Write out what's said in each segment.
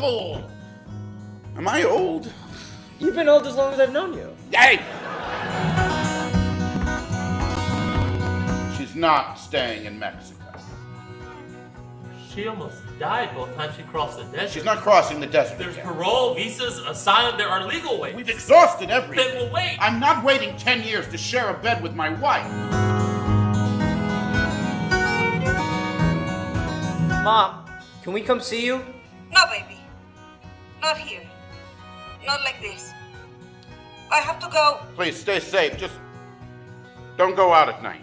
uncle. Am I old? You've been old as long as I've known you. Hey! She's not staying in Mexico. She almost died both times she crossed the desert. She's not crossing the desert. There's again. parole, visas, asylum. There are legal ways. We've exhausted everything. Then we'll wait. I'm not waiting 10 years to share a bed with my wife. Mom, can we come see you? No, baby. Not here. Not like this. I have to go. Please stay safe. Just don't go out at night.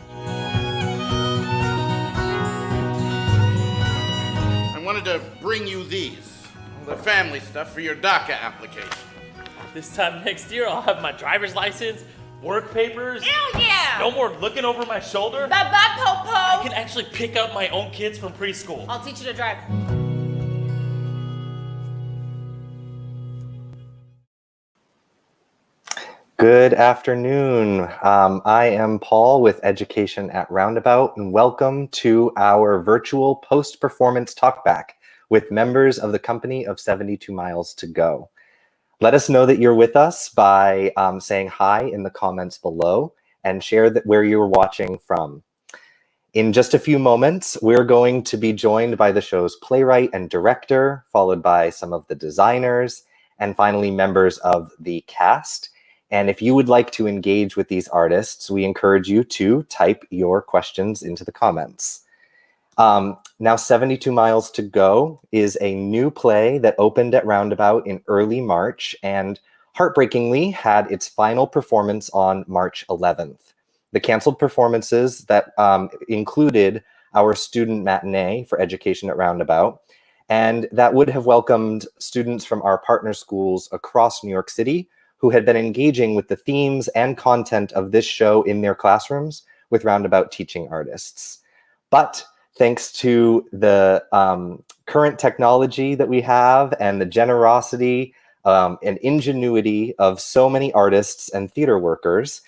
I wanted to bring you these, the family stuff for your DACA application. This time next year, I'll have my driver's license, work papers. Hell yeah! No more looking over my shoulder. Bye-bye, Popo! I can actually pick up my own kids from preschool. I'll teach you to drive. Good afternoon. I am Paul with Education at Roundabout, and welcome to our virtual post-performance talkback with members of the company of 72 Miles to Go. Let us know that you're with us by saying hi in the comments below and share where you're watching from. In just a few moments, we're going to be joined by the show's playwright and director, followed by some of the designers, and finally members of the cast. And if you would like to engage with these artists, we encourage you to type your questions into the comments. Now 72 Miles to Go is a new play that opened at Roundabout in early March and heartbreakingly had its final performance on March 11th. The canceled performances that included our student matinee for Education at Roundabout, and that would have welcomed students from our partner schools across New York City who had been engaging with the themes and content of this show in their classrooms with Roundabout teaching artists. But thanks to the current technology that we have and the generosity and ingenuity of so many artists and theater workers,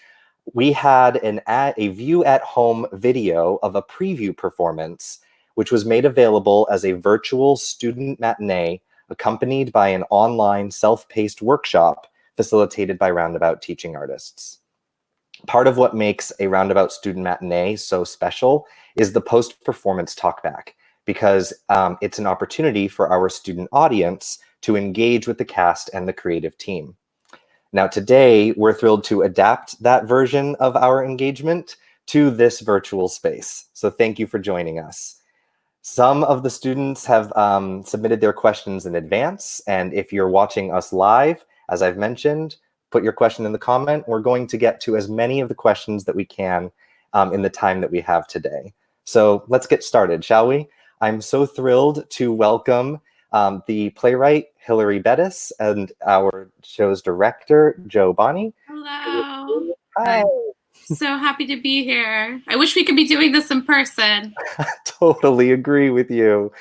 we had a view at home video of a preview performance, which was made available as a virtual student matinee accompanied by an online self-paced workshop facilitated by Roundabout teaching artists. Part of what makes a Roundabout student matinee so special is the post-performance talkback, because it's an opportunity for our student audience to engage with the cast and the creative team. Now today, we're thrilled to adapt that version of our engagement to this virtual space. So thank you for joining us. Some of the students have submitted their questions in advance, and if you're watching us live, as I've mentioned, put your question in the comment. We're going to get to as many of the questions that we can in the time that we have today. So let's get started, shall we? I'm so thrilled to welcome the playwright, Hilary Bettis, and our show's director, Joe Bonney. Hello. Hi. So happy to be here. I wish we could be doing this in person. Totally agree with you.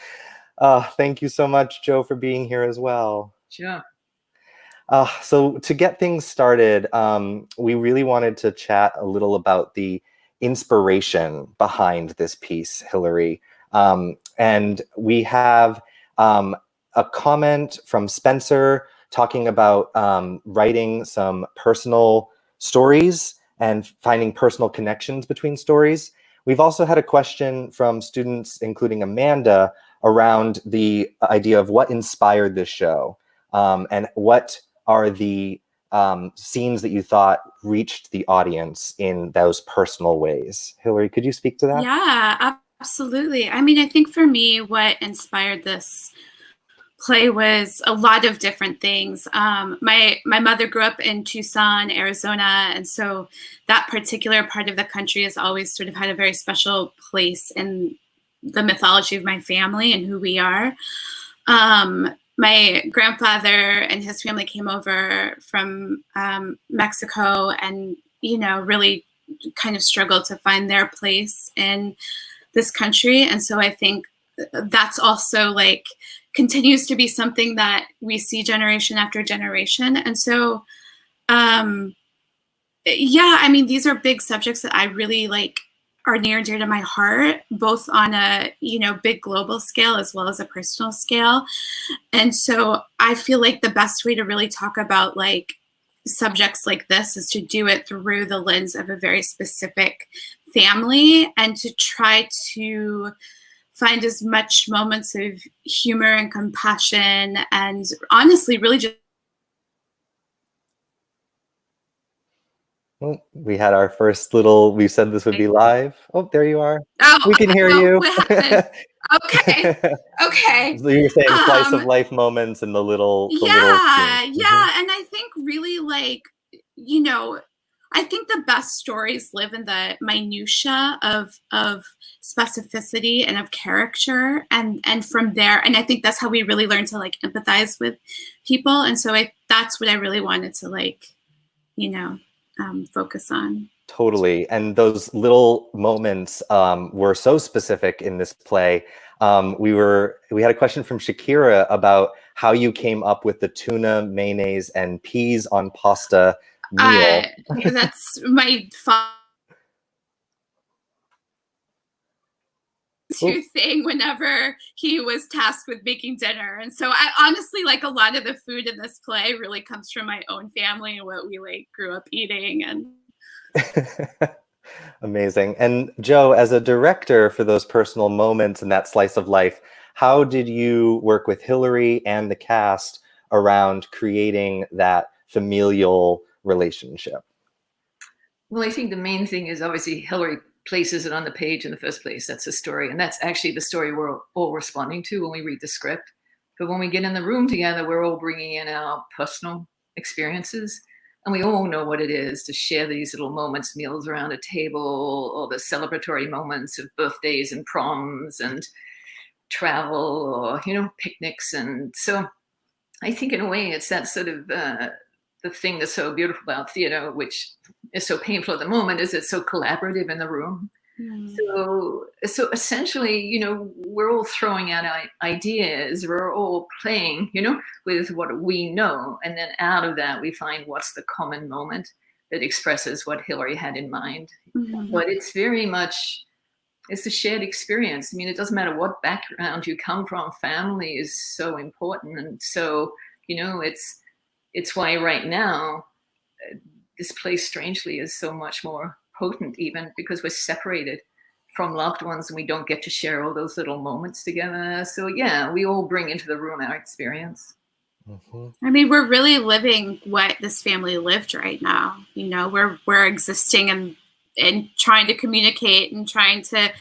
Thank you so much, Joe, for being here as well. Sure. So to get things started, we really wanted to chat a little about the inspiration behind this piece, Hilary. And we have a comment from Spencer talking about writing some personal stories and finding personal connections between stories. We've also had a question from students, including Amanda, around the idea of what inspired this show and what are the scenes that you thought reached the audience in those personal ways. Hilary, could you speak to that? Yeah, absolutely. I mean, I think for me, what inspired this play was a lot of different things. My mother grew up in Tucson, Arizona, and so that particular part of the country has always sort of had a very special place in the mythology of my family and who we are. My grandfather and his family came over from Mexico and, you know, really kind of struggled to find their place in this country. And so I think that's also like continues to be something that we see generation after generation. And so, yeah, I mean, these are big subjects that I really like are near and dear to my heart, both on a, big global scale as well as a personal scale. And so I feel like the best way to really talk about like subjects like this is to do it through the lens of a very specific family, and to try to find as much moments of humor and compassion, and honestly really just Well, we had our first little, we said this would be live. Oh, there you are. Oh, We can hear you. What happened? Okay. So you were saying slice of life moments and the little scenes. And I think really like, I think the best stories live in the minutia of specificity and of character, and from there, and I think that's how we really learn to like empathize with people. And so that's what I really wanted to like, focus on. Totally. And those little moments were so specific in this play. We had a question from Shakira about how you came up with the tuna, mayonnaise, and peas on pasta meal. That's my thing whenever he was tasked with making dinner. And so I honestly, like, a lot of the food in this play really comes from my own family and what we like grew up eating. And amazing. And Joe, as a director for those personal moments and that slice of life, how did you work with Hillary and the cast around creating that familial relationship? Well, I think the main thing is obviously Hillary places it on the page in the first place. That's the story. And that's actually the story we're all responding to when we read the script. But when we get in the room together, we're all bringing in our personal experiences. And we all know what it is to share these little moments, meals around a table, or the celebratory moments of birthdays and proms and travel, or, picnics. And so I think in a way it's that sort of the thing that's so beautiful about theater, which is so painful at the moment, is it's so collaborative in the room. So essentially, we're all throwing out ideas, we're all playing, with what we know. And then out of that, we find what's the common moment that expresses what Hillary had in mind. But it's very much, it's a shared experience. I mean, it doesn't matter what background you come from, family is so important. And so, it's why right now, this place strangely is so much more potent, even because we're separated from loved ones and we don't get to share all those little moments together. So yeah, we all bring into the room our experience. I mean, we're really living what this family lived right now. We're existing and trying to communicate and trying to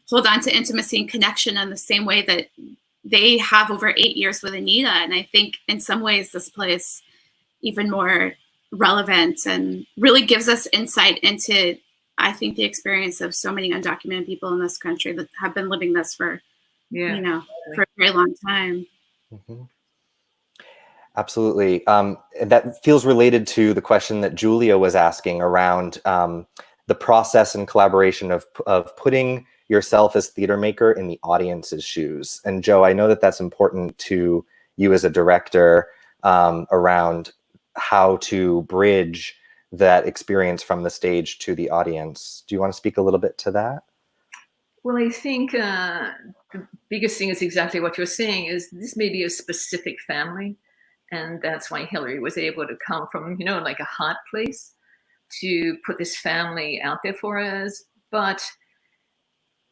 hold on to intimacy and connection in the same way that they have over 8 years with Anita. And I think in some ways this play is even more relevant and really gives us insight into, I think, the experience of so many undocumented people in this country that have been living this for, for a very long time. Absolutely. That feels related to the question that Julia was asking around the process and collaboration of putting yourself as theater maker in the audience's shoes. And Joe, I know that that's important to you as a director around how to bridge that experience from the stage to the audience. Do you want to speak a little bit to that? Well, I think the biggest thing is exactly what you're saying, is this may be a specific family. And that's why Hillary was able to come from, like a hot place to put this family out there for us. But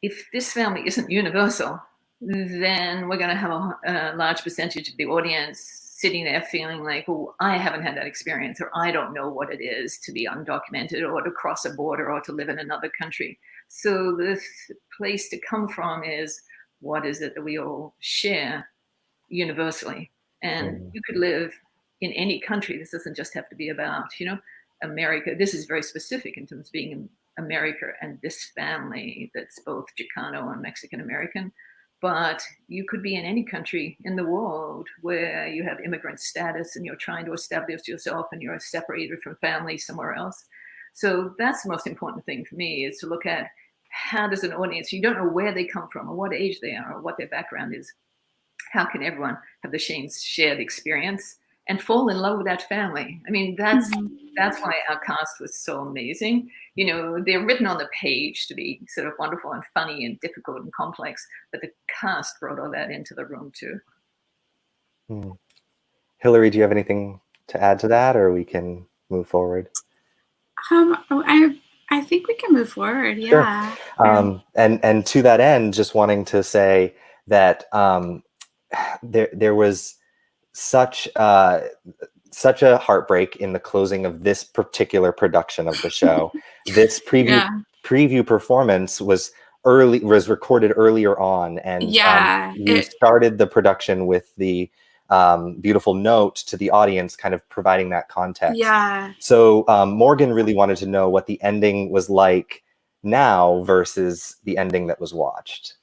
if this family isn't universal, then we're going to have a large percentage of the audience sitting there feeling like, oh, I haven't had that experience, or I don't know what it is to be undocumented, or to cross a border, or to live in another country. So the place to come from is, what is it that we all share universally? And you could live in any country. This doesn't just have to be about, America. This is very specific in terms of being in America and this family that's both Chicano and Mexican American. But you could be in any country in the world where you have immigrant status and you're trying to establish yourself and you're separated from family somewhere else. So that's the most important thing for me, is to look at, how does an audience, you don't know where they come from or what age they are or what their background is. How can everyone have the shared experience and fall in love with that family? I mean, that's that's why our cast was so amazing. You know, they're written on the page to be sort of wonderful and funny and difficult and complex, but the cast brought all that into the room too. Hillary, do you have anything to add to that, or we can move forward? I think we can move forward. Yeah. Sure. And to that end, just wanting to say that there was such a heartbreak in the closing of this particular production of the show. This preview performance was recorded earlier on, and you started the production with the beautiful note to the audience, kind of providing that context. Yeah. So Morgan really wanted to know what the ending was like now versus the ending that was watched.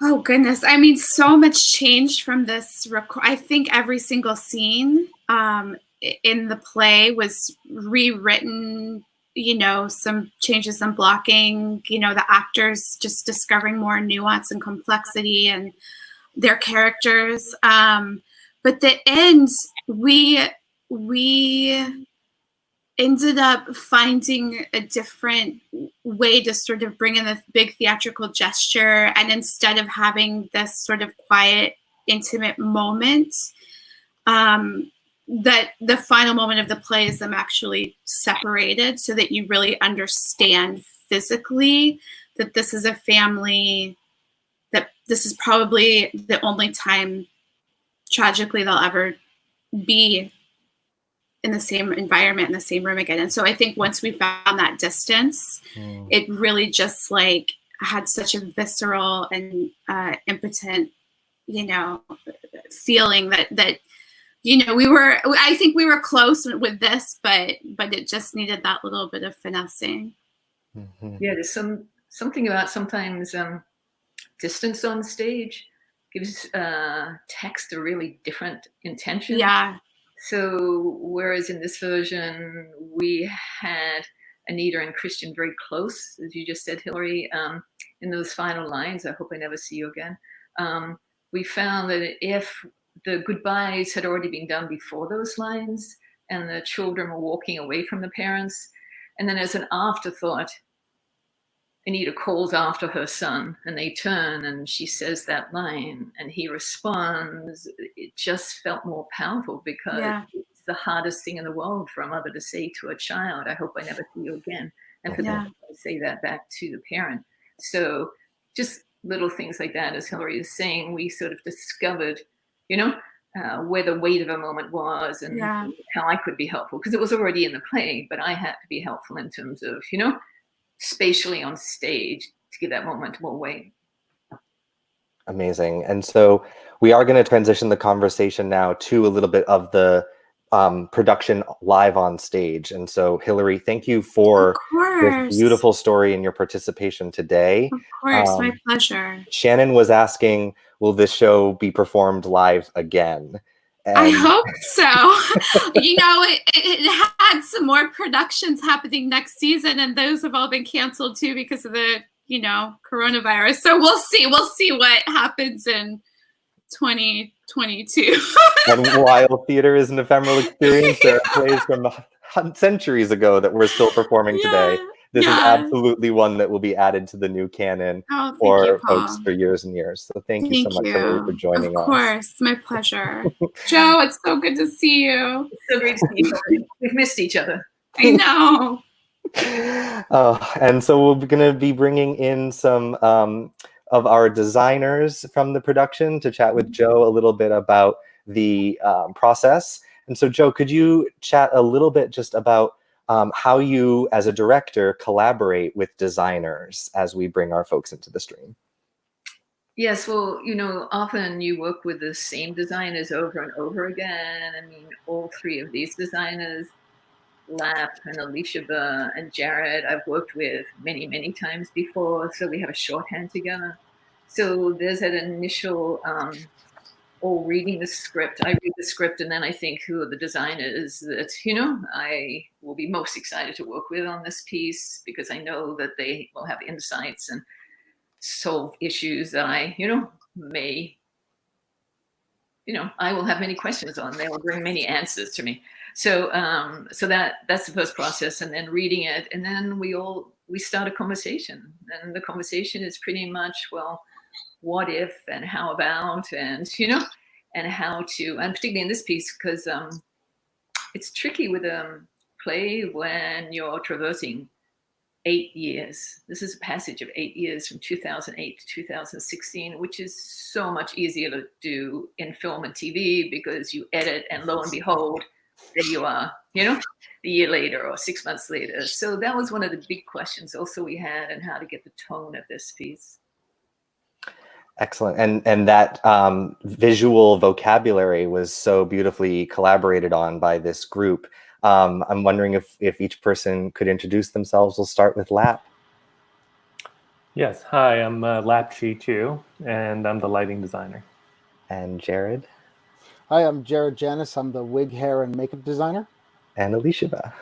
Oh goodness. I mean, so much changed from this. I think every single scene in the play was rewritten, you know, some changes in blocking, you know, the actors just discovering more nuance and complexity and their characters. But the end, we ended up finding a different way to sort of bring in the big theatrical gesture. And instead of having this sort of quiet, intimate moment, that the final moment of the play is them actually separated so that you really understand physically that this is a family, that this is probably the only time tragically they'll ever be in the same environment, in the same room again. And so I think once we found that distance, it really just like had such a visceral and impotent, you know, feeling that, you know, I think we were close with this, but it just needed that little bit of finessing. Yeah, there's something about sometimes distance on stage gives text a really different intention. Yeah. So whereas in this version, we had Anita and Christian very close, as you just said, Hillary, in those final lines, I hope I never see you again. We found that if the goodbyes had already been done before those lines and the children were walking away from the parents, and then as an afterthought, Anita calls after her son and they turn and she says that line and he responds. It just felt more powerful because it's the hardest thing in the world for a mother to say to a child, I hope I never see you again. And for them to say that back to the parent. So just little things like that, as Hillary is saying, we sort of discovered, you know, where the weight of a moment was and how I could be helpful, because it was already in the play, but I had to be helpful in terms of, you know, spatially on stage to give that moment more weight. Amazing. And so we are going to transition the conversation now to a little bit of the production live on stage. And so Hillary, thank you for this beautiful story and your participation today. Of course, my pleasure. Shannon was asking, will this show be performed live again? And I hope so. You know, it had some more productions happening next season, and those have all been canceled too because of the, you know, coronavirus. So we'll see. We'll see what happens in 2022. And while theater is an ephemeral experience, there are plays from centuries ago that we're still performing today. This is absolutely one that will be added to the new canon for folks for years and years. So thank you so much, Hillary, for joining us. Of course, my pleasure. Joe, it's so good to see you. It's so great to see you. We've missed each other. I know. And so we're going to be bringing in some of our designers from the production to chat with Joe a little bit about the process. And so, Joe, could you chat a little bit just about how you, as a director, collaborate with designers as we bring our folks into the stream? Yes, well, you know, often you work with the same designers over and over again. I mean, all three of these designers, Lap and Alicia Burr and Jared, I've worked with many, many times before, so we have a shorthand together. So there's that initial reading the script. I read the script and then I think who are the designers that, you know, I will be most excited to work with on this piece, because I know that they will have insights and solve issues that I, you know, I will have many questions on. They will bring many answers to me. So that's the first process, and then reading it, and then we start a conversation, and the conversation is pretty much, well, what if and how about, and and how to, and particularly in this piece, because it's tricky with a play when you're traversing 8 years. This is a passage of 8 years from 2008 to 2016, which is so much easier to do in film and TV because you edit, and lo and behold, there you are, a year later or 6 months later. So that was one of the big questions also we had, and how to get the tone of this piece. Excellent. And that visual vocabulary was so beautifully collaborated on by this group. I'm wondering if each person could introduce themselves. We'll start with Lap. Yes. Hi, I'm Lap Chi Chu, and I'm the lighting designer. And Jared. Hi, I'm Jared Janis. I'm the wig, hair, and makeup designer. And Alicia.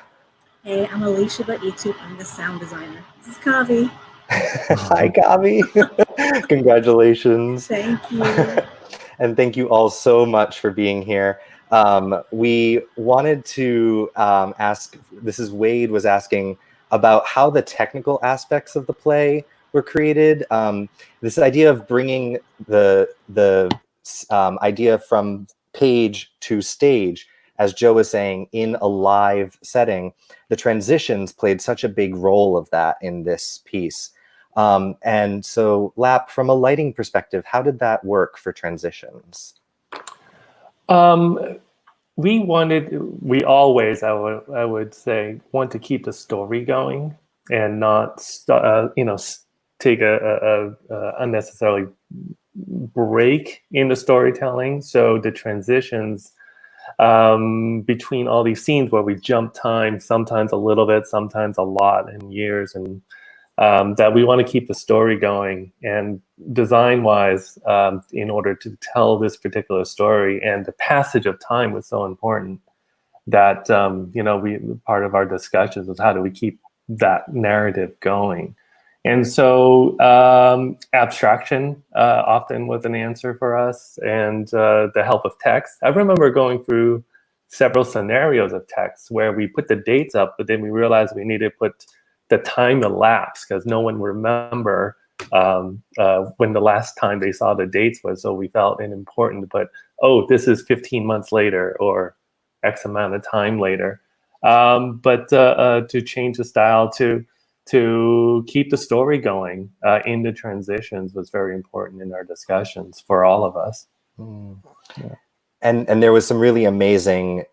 Hey, I'm Alicia Etup. I'm the sound designer. This is Kavi. Hi, Kavi. Congratulations. Thank you. And thank you all so much for being here. We wanted to ask, this is Wade was asking about how the technical aspects of the play were created. This idea of bringing the idea from page to stage, as Joe was saying, in a live setting, the transitions played such a big role of that in this piece. And so, Lap, from a lighting perspective, how did that work for transitions? We always, I would say, want to keep the story going and not, take a unnecessarily break in the storytelling. So the transitions between all these scenes where we jump time, sometimes a little bit, sometimes a lot in years, and that we want to keep the story going. And design-wise, in order to tell this particular story, and the passage of time was so important that part of our discussions was how do we keep that narrative going. And so abstraction often was an answer for us, and the help of text. I remember going through several scenarios of text where we put the dates up, but then we realized we needed to put the time elapsed because no one remember when the last time they saw the dates was. So we felt it important to put, this is 15 months later or X amount of time later. But to change the style, to keep the story going in the transitions was very important in our discussions for all of us. Yeah. And there was some really amazing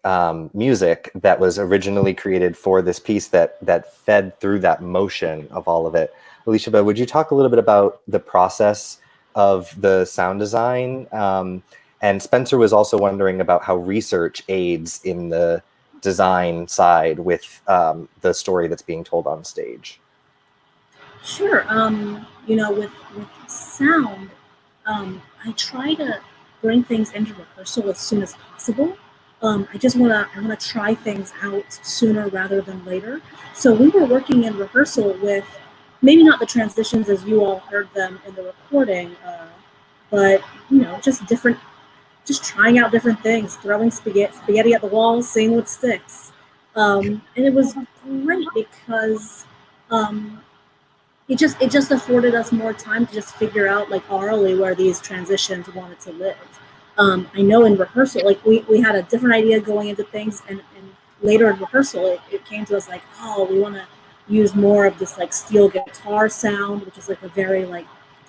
music that was originally created for this piece that fed through that motion of all of it. Alicia, would you talk a little bit about the process of the sound design? And Spencer was also wondering about how research aids in the design side with the story that's being told on stage. Sure. With sound, I try to bring things into rehearsal as soon as possible. I want to try things out sooner rather than later. So we were working in rehearsal with maybe not the transitions as you all heard them in the recording, but just trying out different things, throwing spaghetti at the wall, seeing what sticks. And it was great because it just afforded us more time to just figure out, like, orally where these transitions wanted to live. I know in rehearsal, like, we had a different idea going into things, and later in rehearsal, it came to us like, we want to use more of this, like, steel guitar sound, which is like a very, like,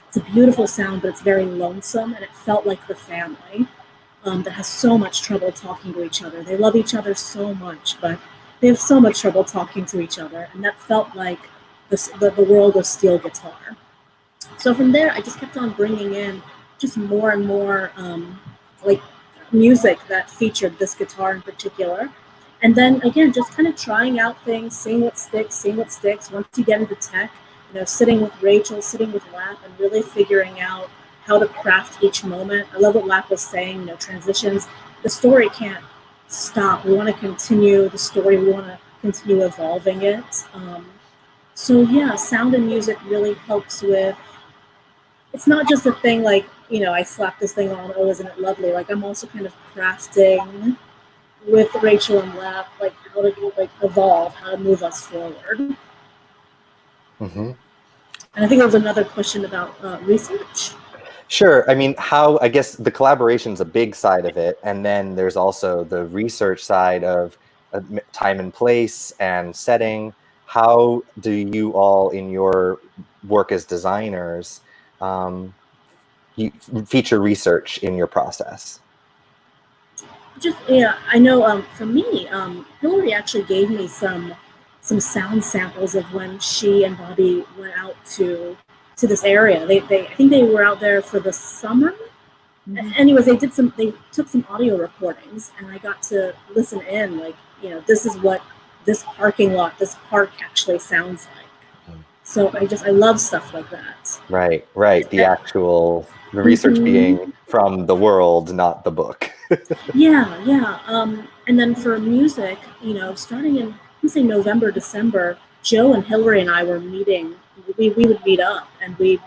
it's a beautiful sound, but it's very lonesome, and it felt like the family that has so much trouble talking to each other. They love each other so much, but they have so much trouble talking to each other, and that felt like the world of steel guitar. So from there, I just kept on bringing in just more and more like music that featured this guitar in particular. And then again, just kind of trying out things, seeing what sticks. Once you get into tech, sitting with Rachel, sitting with Lap, and really figuring out how to craft each moment. I love what Lap was saying, transitions. The story can't stop. We want to continue the story. We want to continue evolving it. So yeah, sound and music really helps with, it's not just a thing like, I slapped this thing on, isn't it lovely? Like, I'm also kind of crafting with Rachel and Lap, like how to like evolve, how to move us forward. Mm-hmm. And I think there was another question about research. Sure. I mean, I guess the collaboration's a big side of it. And then there's also the research side of time and place and setting. How do you all, in your work as designers, you feature research in your process? Just yeah, I know. For me, Hillary actually gave me some sound samples of when she and Bobby went out to this area. I think they were out there for the summer. Anyways, they took some audio recordings, and I got to listen in. Like, you know, this is what this parking lot, this park actually sounds like. So I love stuff like that. Right. The research being from the world, not the book. Yeah. And then for music, you know, starting in, let's say, November, December, Joe and Hillary and I were meeting. We would meet up, and we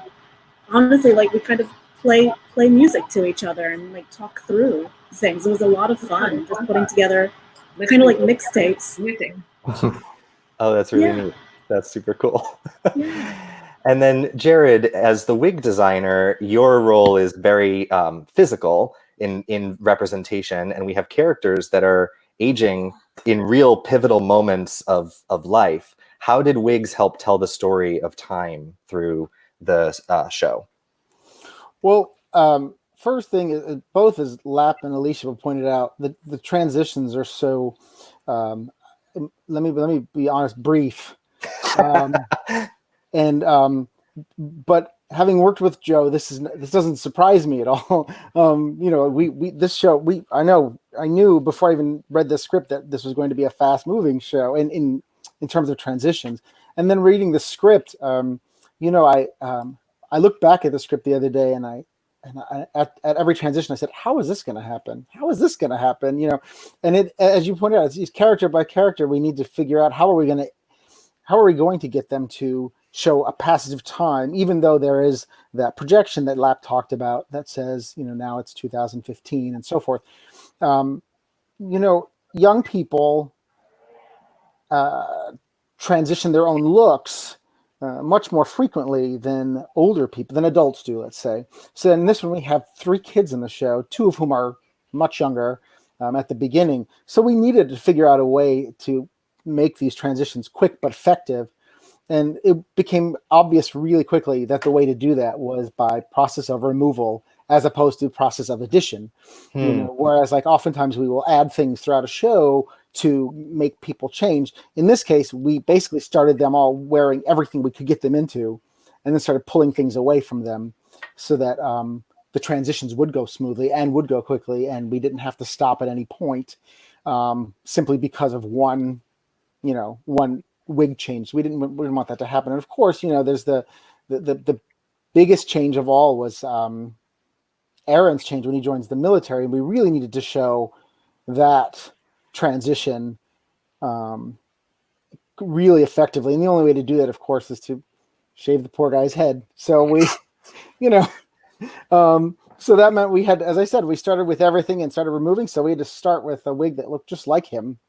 honestly, like, we kind of play music to each other and like talk through things. It was a lot of fun just putting together kind of like mixtapes. Oh, that's really neat. That's super cool. And then Jared, as the wig designer, your role is very physical in representation, and we have characters that are aging in real pivotal moments of life. How did wigs help tell the story of time through the show? Well, first thing is, both as Lap and Alicia have pointed out, the transitions are so. Let me be honest, brief. But having worked with Joe, this doesn't surprise me at all. You know, this show, I knew before I even read the script that this was going to be a fast moving show, and in terms of transitions. And then reading the script, you know, I looked back at the script the other day, and I at every transition I said, how is this going to happen? How is this going to happen? You know, and it, as you pointed out, it's character by character. We need to figure out how are we going to get them to show a passage of time, even though there is that projection that Lap talked about that says, you know, now it's 2015 and so forth. You know, young people transition their own looks much more frequently than older people, than adults do, let's say. So in this one, we have 3 kids in the show, 2 of whom are much younger at the beginning. So we needed to figure out a way to make these transitions quick but effective. And it became obvious really quickly that the way to do that was by process of removal as opposed to process of addition. You know, whereas like oftentimes we will add things throughout a show to make people change. In this case, we basically started them all wearing everything we could get them into, and then started pulling things away from them so that the transitions would go smoothly and would go quickly, and we didn't have to stop at any point simply because of one wig change. We didn't want that to happen. And of course, you know, there's the biggest change of all was Aaron's change when he joins the military. And we really needed to show that transition really effectively. And the only way to do that, of course, is to shave the poor guy's head. So we, you know, so that meant we had, as I said, we started with everything and started removing. So we had to start with a wig that looked just like him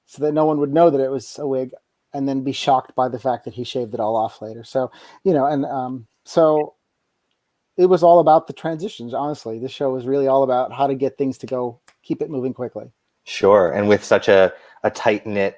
so that no one would know that it was a wig, and then be shocked by the fact that he shaved it all off later. So, you know, and so it was all about the transitions. Honestly, this show was really all about how to get things to go, keep it moving quickly. Sure. And with such a tight-knit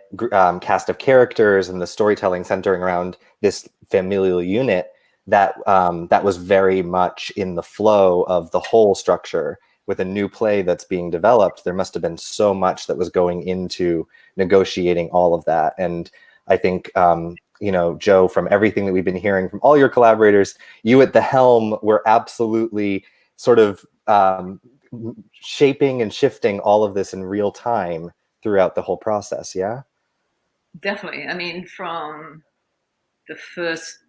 cast of characters and the storytelling centering around this familial unit, that was very much in the flow of the whole structure. With a new play that's being developed, there must have been so much that was going into negotiating all of that. And I think, you know, Joe, from everything that we've been hearing from all your collaborators, you at the helm were absolutely sort of shaping and shifting all of this in real time throughout the whole process. Yeah, Definitely. I mean, from the first,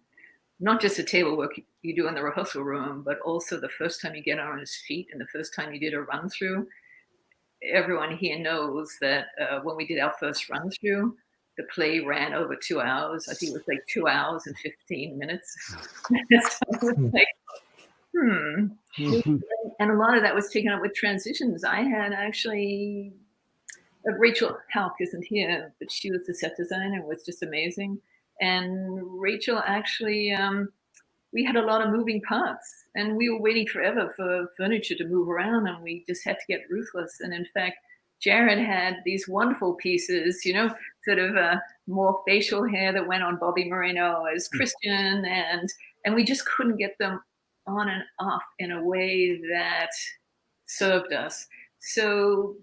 not just the table work you do in the rehearsal room, but also the first time you get on his feet and the first time you did a run through. Everyone here knows that when we did our first run through, the play ran over 2 hours. I think it was like 2 hours and 15 minutes. So it was like, And a lot of that was taken up with transitions. I had actually Rachel Halk isn't here, but she was the set designer, was just amazing. And Rachel actually, we had a lot of moving parts, and we were waiting forever for furniture to move around, and we just had to get ruthless. And in fact, Jared had these wonderful pieces, sort of more facial hair that went on Bobby Moreno as Christian, and we just couldn't get them on and off in a way that served us. So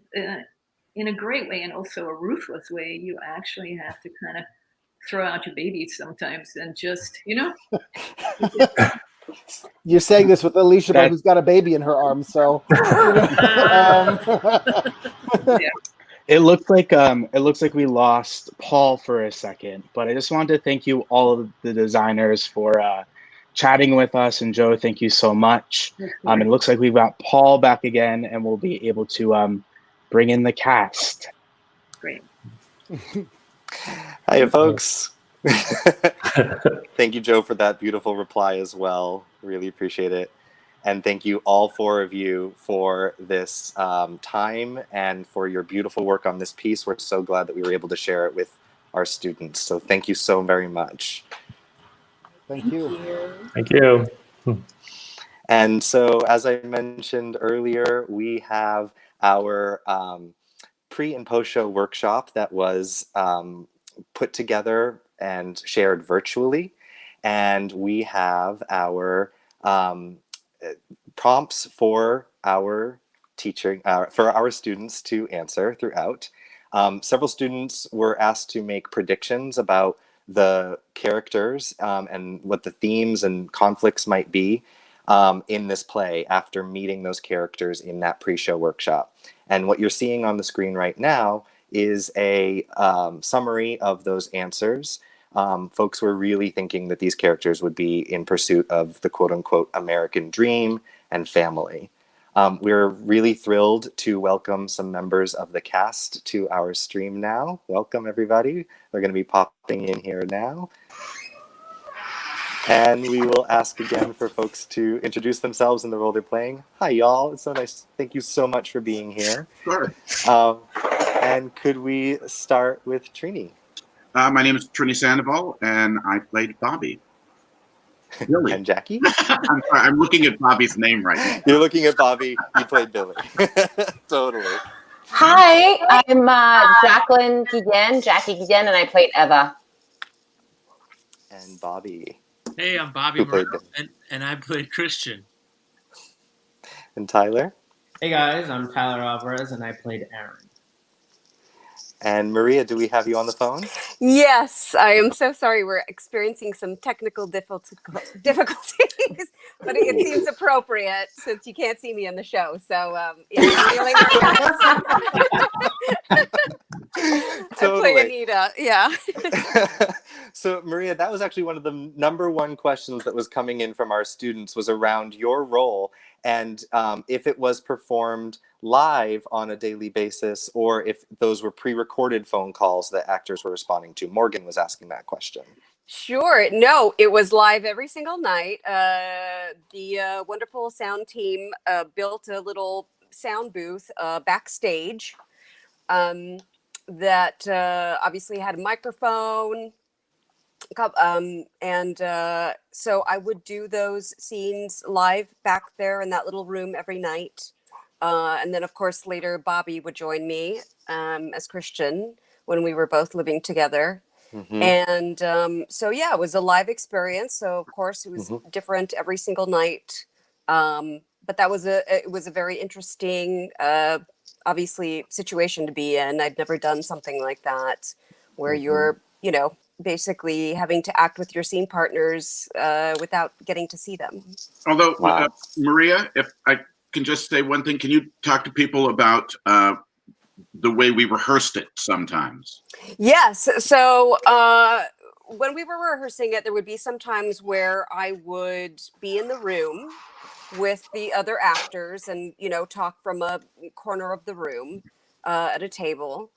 in a great way and also a ruthless way, you actually have to kind of throw out your babies sometimes and just, You're saying this with Alicia, who's got a baby in her arms, so. Yeah. It looks like we lost Paul for a second, but I just wanted to thank you all of the designers for chatting with us, and Joe, thank you so much. It looks like we've got Paul back again, and we'll be able to bring in the cast. Great. Hiya, folks. Thank you, Joe, for that beautiful reply as well. Really appreciate it. And thank you, all four of you, for this time and for your beautiful work on this piece. We're so glad that we were able to share it with our students. So thank you so very much. Thank you. Thank you. And so, as I mentioned earlier, we have our pre and post show workshop that was put together and shared virtually. And we have our prompts for our teaching, for our students to answer throughout. Several students were asked to make predictions about the characters and what the themes and conflicts might be in this play after meeting those characters in that pre-show workshop. And what you're seeing on the screen right now is a summary of those answers. Folks were really thinking that these characters would be in pursuit of the quote-unquote American dream and family. We're really thrilled to welcome some members of the cast to our stream now. Welcome, everybody. They're going to be popping in here now. And we will ask again for folks to introduce themselves and the role they're playing. Hi, y'all. It's so nice. Thank you so much for being here. Sure. And could we start with Trini? My name is Trini Sandoval, and I played Bobby. Billy. And Jackie? I'm sorry, I'm looking at Bobby's name right now. You're looking at Bobby. You played Billy. Totally. Hi, I'm Jacqueline Guillen, Jackie Guillen, and I played Eva. And Bobby. Hey, I'm Bobby Who played Moreno, and I played Christian. And Tyler. Hey guys, I'm Tyler Alvarez, and I played Aaron. And Maria, do we have you on the phone? Yes, I am so sorry. We're experiencing some technical difficulties, but it seems appropriate since you can't see me in the show. So, yeah, I'm feeling Totally. I play Anita, yeah. So, Maria, that was actually one of the number one questions that was coming in from our students was around your role and if it was performed live on a daily basis or if those were pre-recorded phone calls that actors were responding to. Morgan was asking that question. Sure. No, it was live every single night. The wonderful sound team built a little sound booth backstage that obviously had a microphone. So I would do those scenes live back there in that little room every night. And then, of course, later Bobby would join me as Christian when we were both living together. Mm-hmm. And so, yeah, it was a live experience. So, of course, it was different every single night. But that was it was a very interesting, obviously, situation to be in. I'd never done something like that where you're, basically having to act with your scene partners without getting to see them. Although, Maria, if I can just say one thing, can you talk to people about the way we rehearsed it sometimes? Yes. So when we were rehearsing it, there would be some times where I would be in the room with the other actors and, talk from a corner of the room at a table.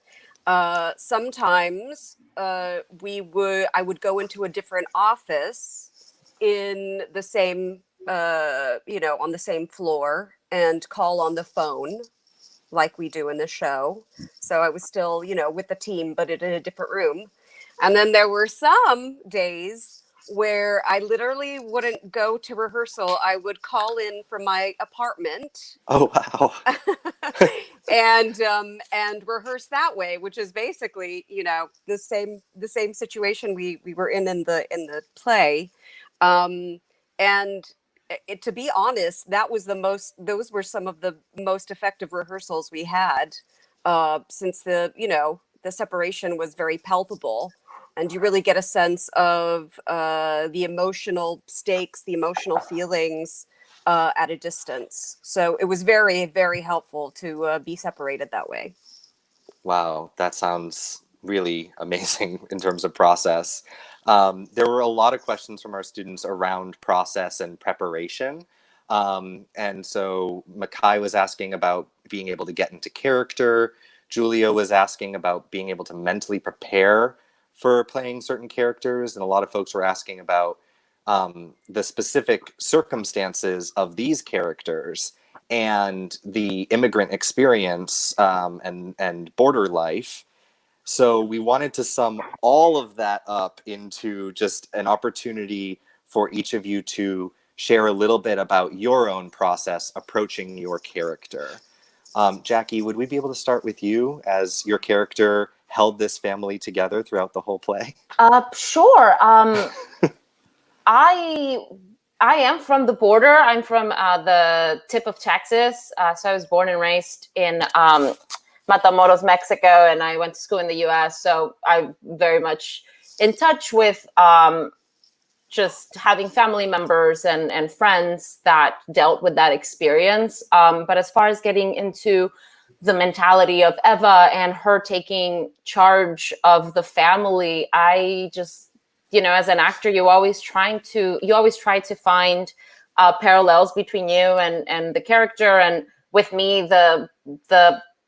Sometimes I would go into a different office in the same, on the same floor and call on the phone like we do in the show. So I was still, you know, with the team, but in a different room. And then there were some days where I literally wouldn't go to rehearsal. I would call in from my apartment. Oh, wow. And rehearse that way, which is basically, you know, the same situation we were in the play. And to be honest, those were some of the most effective rehearsals we had, since the separation was very palpable, and you really get a sense of the emotional stakes, the emotional feelings at a distance. So it was very, very helpful to be separated that way. Wow, that sounds really amazing in terms of process. There were a lot of questions from our students around process and preparation. And so Makai was asking about being able to get into character. Julia was asking about being able to mentally prepare for playing certain characters. And a lot of folks were asking about the specific circumstances of these characters and the immigrant experience and border life. So we wanted to sum all of that up into just an opportunity for each of you to share a little bit about your own process approaching your character. Jackie, would we be able to start with you, as your character held this family together throughout the whole play? Sure. I am from the border. I'm from the tip of Texas. So I was born and raised in Matamoros, Mexico, and I went to school in the US. So I'm very much in touch with just having family members and friends that dealt with that experience. But as far as getting into the mentality of Eva and her taking charge of the family, I just, as an actor, you always try to find parallels between you and the character. And with me, the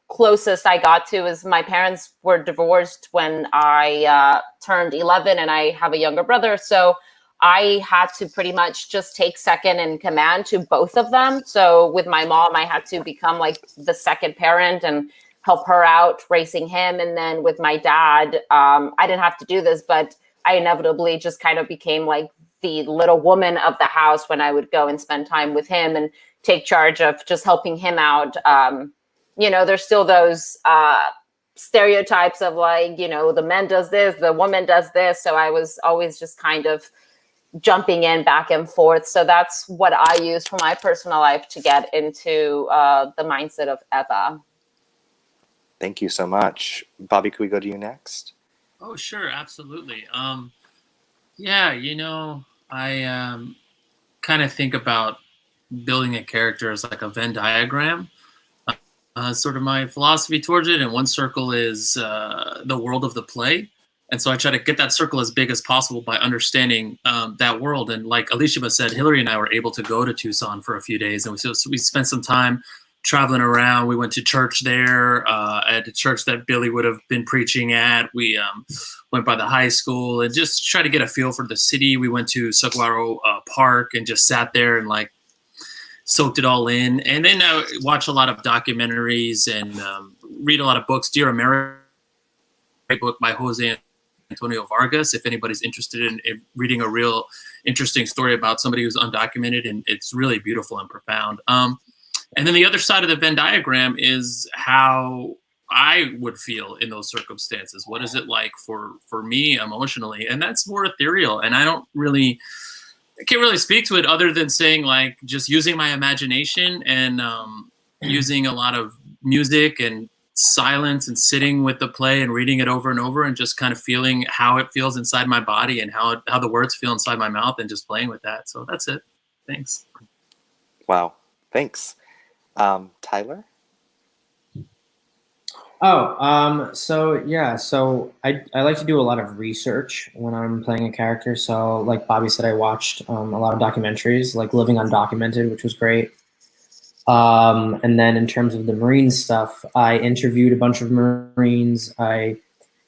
closest I got to is my parents were divorced when I turned 11, and I have a younger brother. So I had to pretty much just take second in command to both of them. So with my mom, I had to become like the second parent and help her out raising him. And then with my dad, I didn't have to do this, but I inevitably just kind of became like the little woman of the house when I would go and spend time with him and take charge of just helping him out. There's still those stereotypes of like, the man does this, the woman does this. So I was always just kind of jumping in back and forth. So that's what I use for my personal life to get into the mindset of Eva. Thank you so much. Bobby, could we go to you next? Oh, sure. Absolutely. I kind of think about building a character as like a Venn diagram. Sort of my philosophy towards it. And one circle is the world of the play. And so I try to get that circle as big as possible by understanding that world. And like Alicia said, Hillary and I were able to go to Tucson for a few days. And we spent some time traveling around. We went to church there, at a church that Billy would have been preaching at. We went by the high school and just try to get a feel for the city. We went to Saguaro Park and just sat there and like soaked it all in. And then I watch a lot of documentaries and read a lot of books. Dear America, a book by Jose Antonio Vargas, if anybody's interested in reading a real interesting story about somebody who's undocumented, and it's really beautiful and profound. And then the other side of the Venn diagram is how I would feel in those circumstances. What is it like for me emotionally? And that's more ethereal. And I can't really speak to it other than saying like just using my imagination and using a lot of music and silence and sitting with the play and reading it over and over and just kind of feeling how it feels inside my body and how the words feel inside my mouth and just playing with that. So that's it. Thanks. Wow. Thanks. Tyler? So I like to do a lot of research when I'm playing a character. So like Bobby said, I watched a lot of documentaries, like Living Undocumented, which was great. And then in terms of the Marine stuff, I interviewed a bunch of Marines. I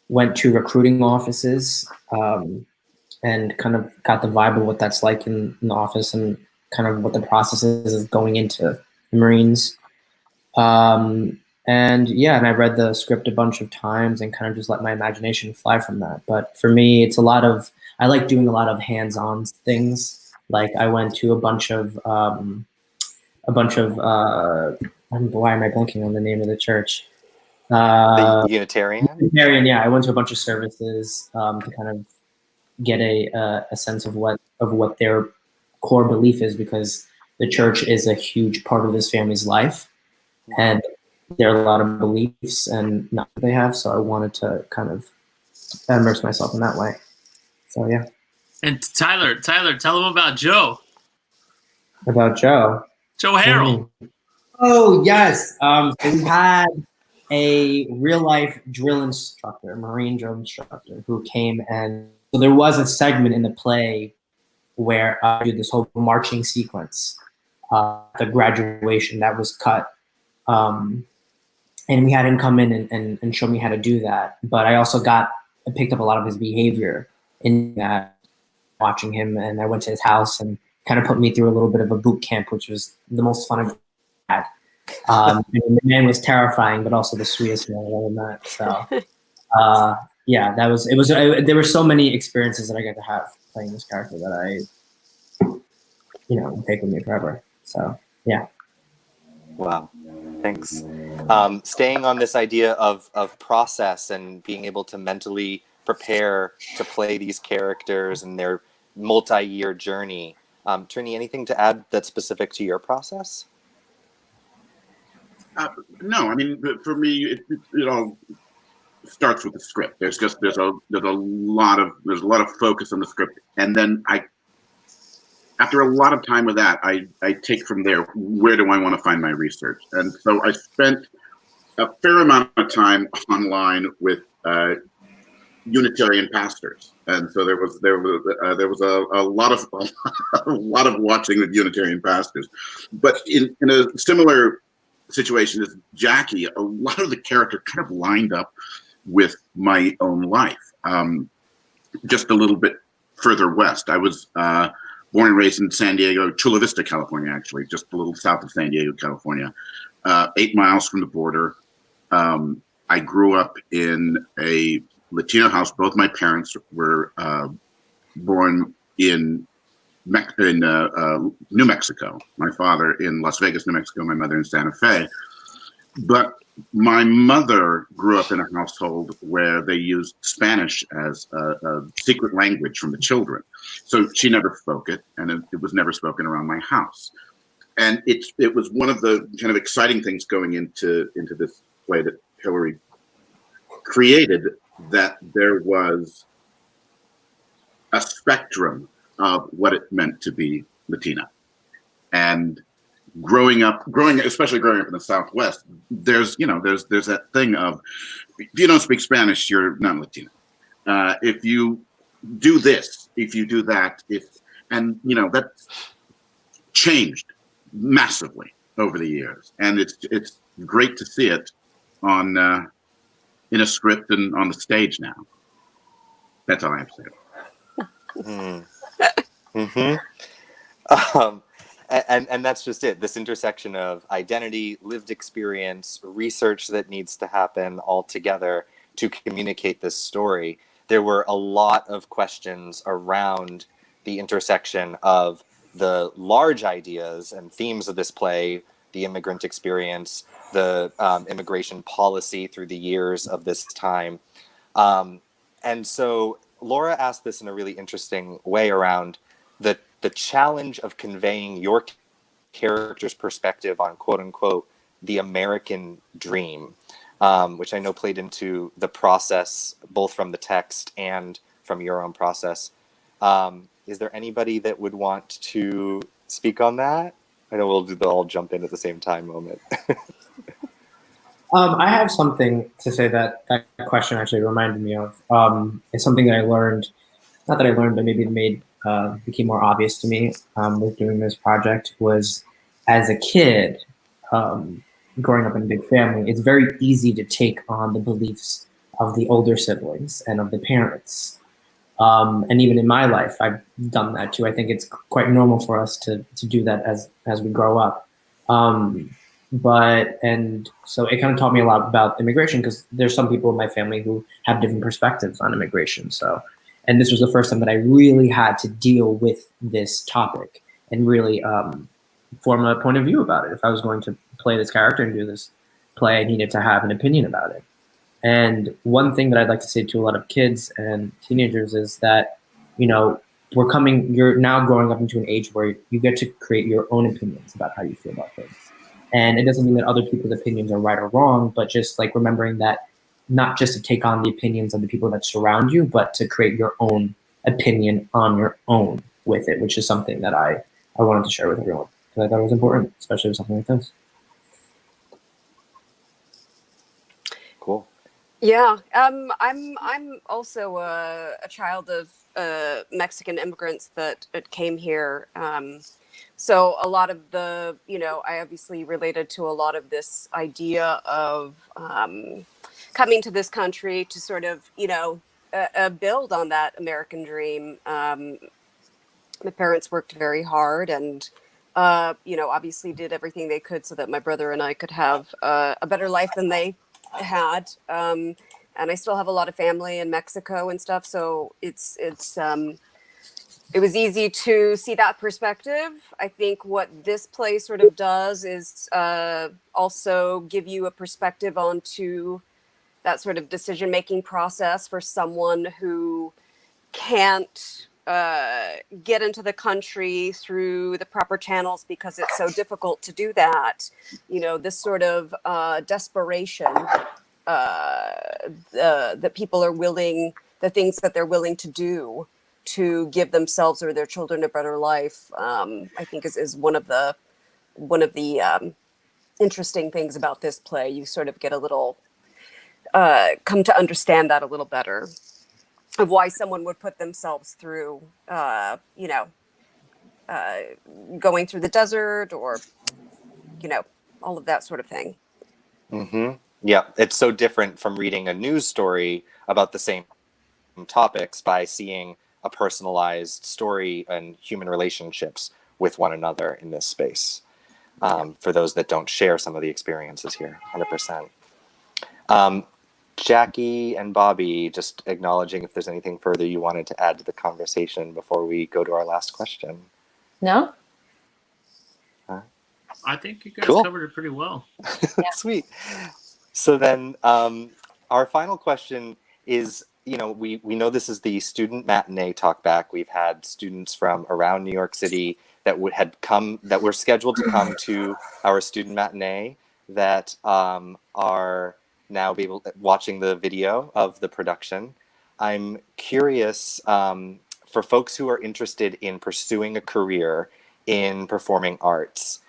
went to recruiting offices and kind of got the vibe of what that's like in the office and kind of what the process is going into the Marines. And yeah, and I read the script a bunch of times and kind of just let my imagination fly from that. But for me, it's I like doing a lot of hands-on things. Like I went to a bunch of why am I blanking on the name of the church? The Unitarian? Unitarian, yeah. I went to a bunch of services to kind of get a sense of what their core belief is, because the church is a huge part of this family's life, and there are a lot of beliefs and not that they have. So I wanted to kind of immerse myself in that way. So yeah. And Tyler, tell them about Joe. About Joe. Joe Harrell. Oh yes. So we had a real life drill instructor, Marine drill instructor, who came, and so there was a segment in the play where I did this whole marching sequence, the graduation that was cut. And we had him come in and show me how to do that. But I also picked up a lot of his behavior in that, watching him. And I went to his house and kind of put me through a little bit of a boot camp, which was the most fun I've had. And the man was terrifying, but also the sweetest man I've ever met. So, yeah, there were so many experiences that I got to have playing this character that I, will take with me forever. So, yeah. Wow. Thanks. Staying on this idea of process and being able to mentally prepare to play these characters and their multi-year journey. Trini, anything to add that's specific to your process? No, I mean, for me, it all starts with the script. There's a lot of focus on the script, and then after a lot of time with that, I take from there, where do I want to find my research? And so I spent a fair amount of time online with Unitarian pastors, and so there was a lot of watching with Unitarian pastors. But in a similar situation as Jackie, a lot of the character kind of lined up with my own life. Just a little bit further west, I was born and raised in San Diego, Chula Vista, California, actually, just a little south of San Diego, California, 8 miles from the border. I grew up in a Latino house. Both my parents were born in New Mexico. My father in Las Vegas, New Mexico, my mother in Santa Fe. But my mother grew up in a household where they used Spanish as a secret language from the children. So she never spoke it, and it was never spoken around my house. And it was one of the kind of exciting things going into this play that Hillary created, that there was a spectrum of what it meant to be Latina. And especially growing up in the Southwest, there's that thing of, if you don't speak Spanish, you're not Latina. If you do this, if you do that, that's changed massively over the years, and it's great to see it on in a script and on the stage now. That's all I have to say. Mm-hmm. And that's just it. This intersection of identity, lived experience, research that needs to happen all together to communicate this story. There were a lot of questions around the intersection of the large ideas and themes of this play, the immigrant experience, the immigration policy through the years of this time. And so Laura asked this in a really interesting way around the challenge of conveying your character's perspective on, quote unquote, the American dream, which I know played into the process, both from the text and from your own process. Is there anybody that would want to speak on that? I know we'll do the all jump in at the same time moment. I have something to say that question actually reminded me of. It's something that I learned, not that I learned, but maybe it became more obvious to me with doing this project, was as a kid, growing up in a big family, it's very easy to take on the beliefs of the older siblings and of the parents. And even in my life, I've done that too. I think it's quite normal for us to do that as we grow up. and so it kind of taught me a lot about immigration, because there's some people in my family who have different perspectives on immigration. So, and this was the first time that I really had to deal with this topic and really form a point of view about it. If I was going to play this character and do this play, I needed to have an opinion about it. And one thing that I'd like to say to a lot of kids and teenagers is that, you know, you're now growing up into an age where you get to create your own opinions about how you feel about things. And it doesn't mean that other people's opinions are right or wrong, but just like remembering that not just to take on the opinions of the people that surround you, but to create your own opinion on your own with it, which is something that I wanted to share with everyone, because I thought it was important, especially with something like this. Cool. Yeah, I'm also a child of Mexican immigrants that came here. So a lot of the, you know, I obviously related to a lot of this idea of coming to this country to sort of, you know, build on that American dream. My parents worked very hard and, you know, obviously did everything they could so that my brother and I could have a better life than they had. And I still have a lot of family in Mexico and stuff. So it was easy to see that perspective. I think what this play sort of does is also give you a perspective onto that sort of decision-making process for someone who can't get into the country through the proper channels because it's so difficult to do that. You know, this sort of desperation that people are willing, the things that they're willing to do to give themselves or their children a better life, I think is one of the interesting things about this play. You sort of get a little come to understand that a little better, of why someone would put themselves through, you know, going through the desert, or, you know, all of that sort of thing. Mm-hmm. Yeah, it's so different from reading a news story about the same topics by seeing a personalized story and human relationships with one another in this space. For those that don't share some of the experiences here, 100%. Jackie and Bobby, just acknowledging if there's anything further you wanted to add to the conversation before we go to our last question. No? I think you guys Cool. covered it pretty well. Sweet. So then our final question is, you know, we know this is the student matinee talkback. We've had students from around New York City that were scheduled to come to our student matinee that are now watching the video of the production. I'm curious, for folks who are interested in pursuing a career in performing arts,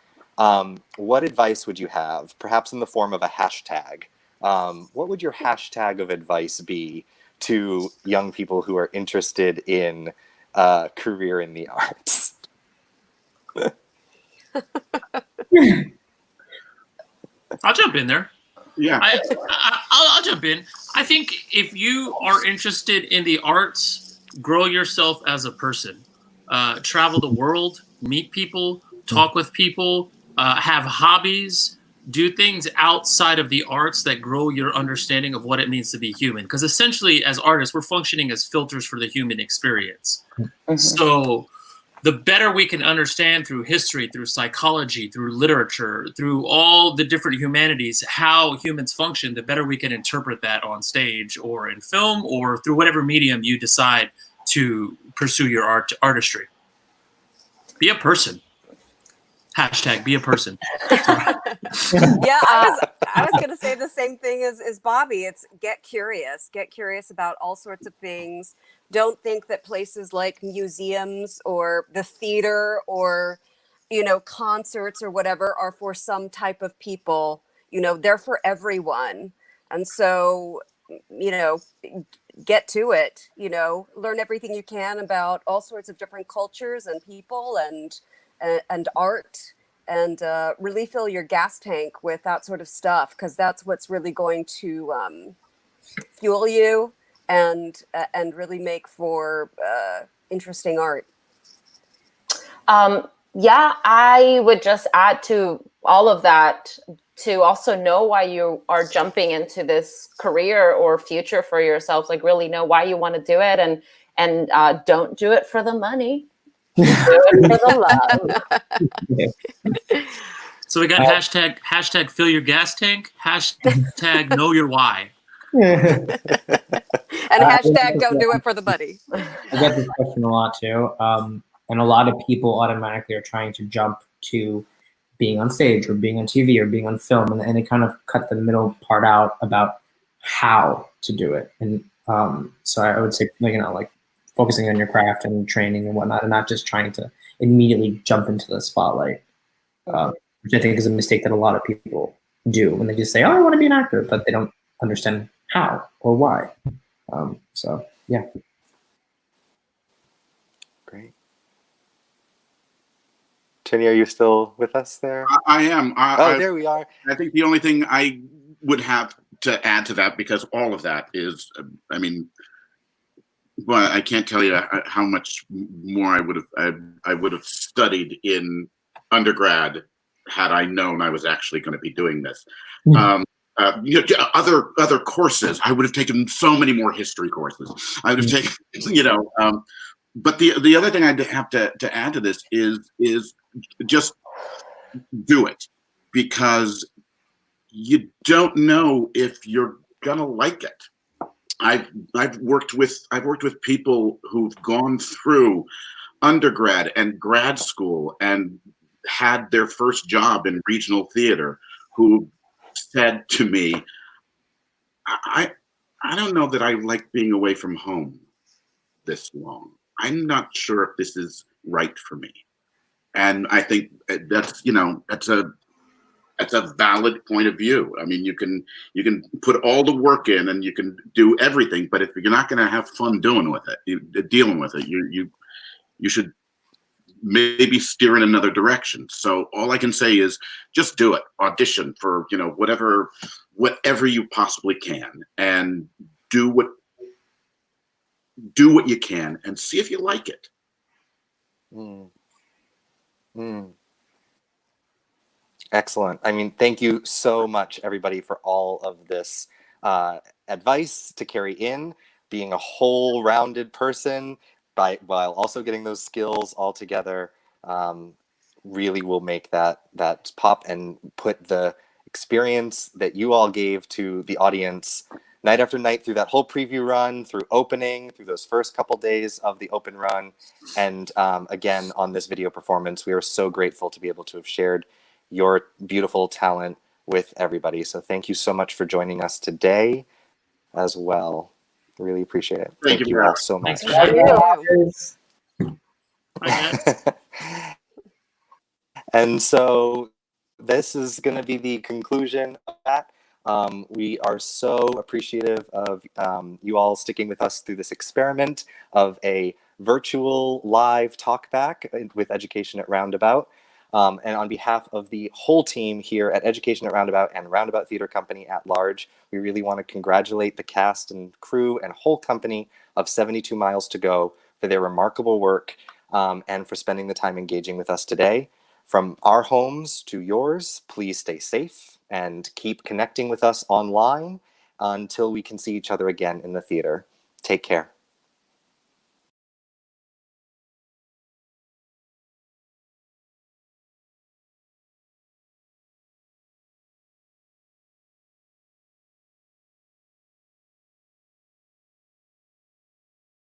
what advice would you have, perhaps in the form of a hashtag? What would your hashtag of advice be to young people who are interested in a career in the arts? I'll jump in there. Yeah. I'll jump in. I think if you are interested in the arts, grow yourself as a person. Travel the world, meet people, talk with people, have hobbies, do things outside of the arts that grow your understanding of what it means to be human. Because essentially, as artists, we're functioning as filters for the human experience. Mm-hmm. So the better we can understand through history, through psychology, through literature, through all the different humanities, how humans function, the better we can interpret that on stage or in film or through whatever medium you decide to pursue your artistry. Be a person. Hashtag be a person. Yeah, I was going to say the same thing as Bobby. It's get curious about all sorts of things. Don't think that places like museums or the theater or, you know, concerts or whatever are for some type of people. You know, they're for everyone. And so, you know, get to it, you know, learn everything you can about all sorts of different cultures and people and art, and really fill your gas tank with that sort of stuff, because that's what's really going to fuel you and really make for interesting art. Yeah, I would just add to all of that to also know why you are jumping into this career or future for yourself, like really know why you want to do it, and don't do it for the money. Do it for the love. So we got hashtag fill your gas tank, hashtag know your why. And hashtag don't do it for the money. I get this question a lot too. And a lot of people automatically are trying to jump to being on stage or being on TV or being on film, and they kind of cut the middle part out about how to do it. And so I would say, like focusing on your craft and training and whatnot, and not just trying to immediately jump into the spotlight, which I think is a mistake that a lot of people do when they just say, "Oh, I want to be an actor," but they don't understand how or why. So yeah. Great. Chinny, are you still with us there? I am. There we are. I think the only thing I would have to add to that, because all of that is, I mean, well, I can't tell you how much more I would have studied in undergrad had I known I was actually going to be doing this. Other courses, I would have taken so many more history courses. I would have taken, but the other thing I'd have to add to this is just do it, because you don't know if you're gonna like it. I've worked with people who've gone through undergrad and grad school and had their first job in regional theater who said to me, I don't know that I like being away from home this long. I'm not sure if this is right for me. And I think that's a valid point of view. I mean, you can put all the work in and you can do everything, but if you're not going to have fun dealing with it, you should maybe steer in another direction. So all I can say is just do it. Audition for whatever you possibly can, and do what you can and see if you like it. Excellent. I mean, thank you so much, everybody, for all of this advice to carry in, being a whole rounded person while also getting those skills all together. Really will make that pop and put the experience that you all gave to the audience night after night through that whole preview run, through opening, through those first couple days of the open run, and again on this video performance. We are so grateful to be able to have shared your beautiful talent with everybody. So thank you so much for joining us today as well. Really appreciate it. Thank you all so much. And so this is going to be the conclusion of that. We are so appreciative of you all sticking with us through this experiment of a virtual live talkback with Education at Roundabout. And on behalf of the whole team here at Education at Roundabout and Roundabout Theater Company at large, we really want to congratulate the cast and crew and whole company of 72 Miles to Go for their remarkable work and for spending the time engaging with us today. From our homes to yours, please stay safe and keep connecting with us online until we can see each other again in the theater. Take care.